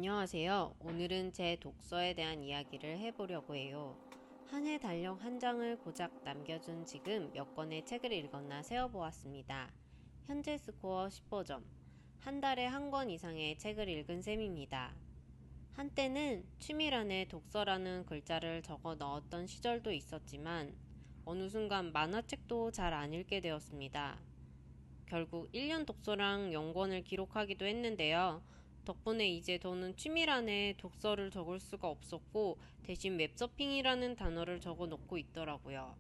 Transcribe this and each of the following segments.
안녕하세요. 오늘은 제 독서에 대한 이야기를 해보려고 해요. 한 해 달력 한 장을 고작 남겨둔 지금 몇 권의 책을 읽었나 세어보았습니다. 현재 스코어 15점. 한 달에 한 권 이상의 책을 읽은 셈입니다. 한때는 취미란에 독서라는 글자를 적어 넣었던 시절도 있었지만 어느 순간 만화책도 잘 안 읽게 되었습니다. 결국 1년 독서량 0권을 기록하기도 했는데요. 덕분에 이제 저는 취미란에 독서를 적을 수가 없었고 대신 웹서핑이라는 단어를 적어 놓고 있더라고요.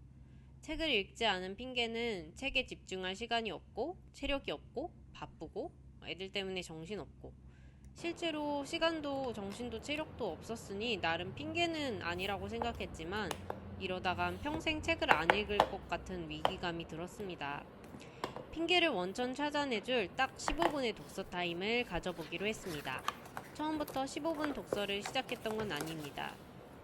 책을 읽지 않은 핑계는 책에 집중할 시간이 없고 체력이 없고 바쁘고 애들 때문에 정신없고 실제로 시간도 정신도 체력도 없었으니 나름 핑계는 아니라고 생각했지만 이러다간 평생 책을 안 읽을 것 같은 위기감이 들었습니다. 핑계를 원천 찾아내줄 딱 15분의 독서 타임을 가져보기로 했습니다. 처음부터 15분 독서를 시작했던 건 아닙니다.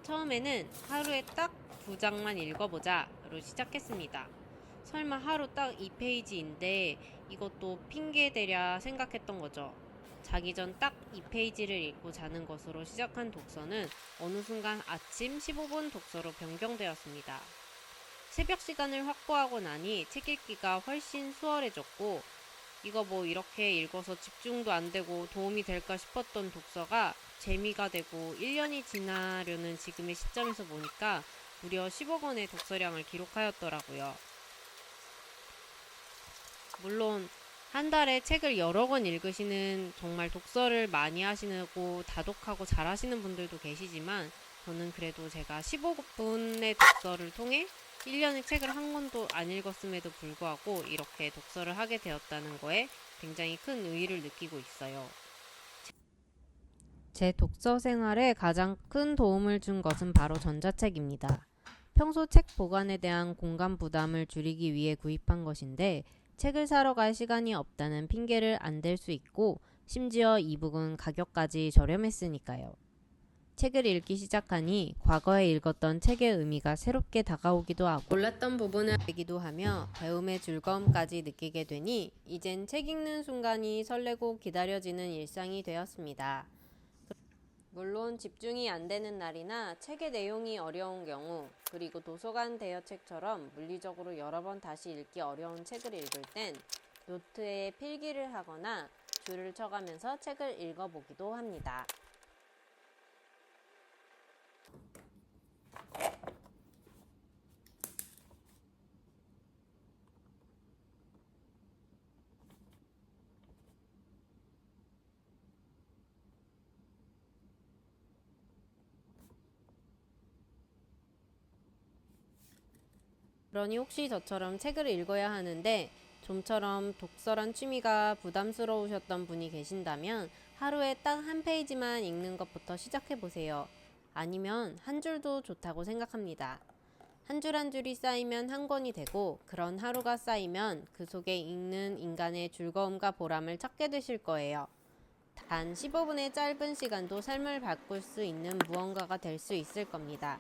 처음에는 하루에 딱 2장만 읽어보자로 시작했습니다. 설마 하루 딱 2페이지인데 이것도 핑계대랴 생각했던 거죠. 자기 전 딱 2페이지를 읽고 자는 것으로 시작한 독서는 어느 순간 아침 15분 독서로 변경되었습니다. 새벽 시간을 확보하고 나니 책 읽기가 훨씬 수월해졌고 이거 뭐 이렇게 읽어서 집중도 안 되고 도움이 될까 싶었던 독서가 재미가 되고 1년이 지나려는 지금의 시점에서 보니까 무려 10억 권의 독서량을 기록하였더라고요. 물론 한 달에 책을 여러 권 읽으시는 정말 독서를 많이 하시고 다독하고 잘하시는 분들도 계시지만 저는 그래도 제가 15분의 독서를 통해 1년에 책을 한 권도 안 읽었음에도 불구하고 이렇게 독서를 하게 되었다는 거에 굉장히 큰 의의를 느끼고 있어요. 제 독서 생활에 가장 큰 도움을 준 것은 바로 전자책입니다. 평소 책 보관에 대한 공간 부담을 줄이기 위해 구입한 것인데 책을 사러 갈 시간이 없다는 핑계를 안 댈 수 있고 심지어 이북은 가격까지 저렴했으니까요. 책을 읽기 시작하니 과거에 읽었던 책의 의미가 새롭게 다가오기도 하고 몰랐던 부분을 알기도 하며 배움의 즐거움까지 느끼게 되니 이젠 책 읽는 순간이 설레고 기다려지는 일상이 되었습니다. 물론 집중이 안 되는 날이나 책의 내용이 어려운 경우 그리고 도서관 대여책처럼 물리적으로 여러 번 다시 읽기 어려운 책을 읽을 땐 노트에 필기를 하거나 줄을 쳐가면서 책을 읽어보기도 합니다. 그러니 혹시 저처럼 책을 읽어야 하는데 좀처럼 독서란 취미가 부담스러우셨던 분이 계신다면 하루에 딱 한 페이지만 읽는 것부터 시작해보세요. 아니면 한 줄도 좋다고 생각합니다. 한 줄 한 줄이 쌓이면 한 권이 되고 그런 하루가 쌓이면 그 속에 읽는 인간의 즐거움과 보람을 찾게 되실 거예요. 단 15분의 짧은 시간도 삶을 바꿀 수 있는 무언가가 될 수 있을 겁니다.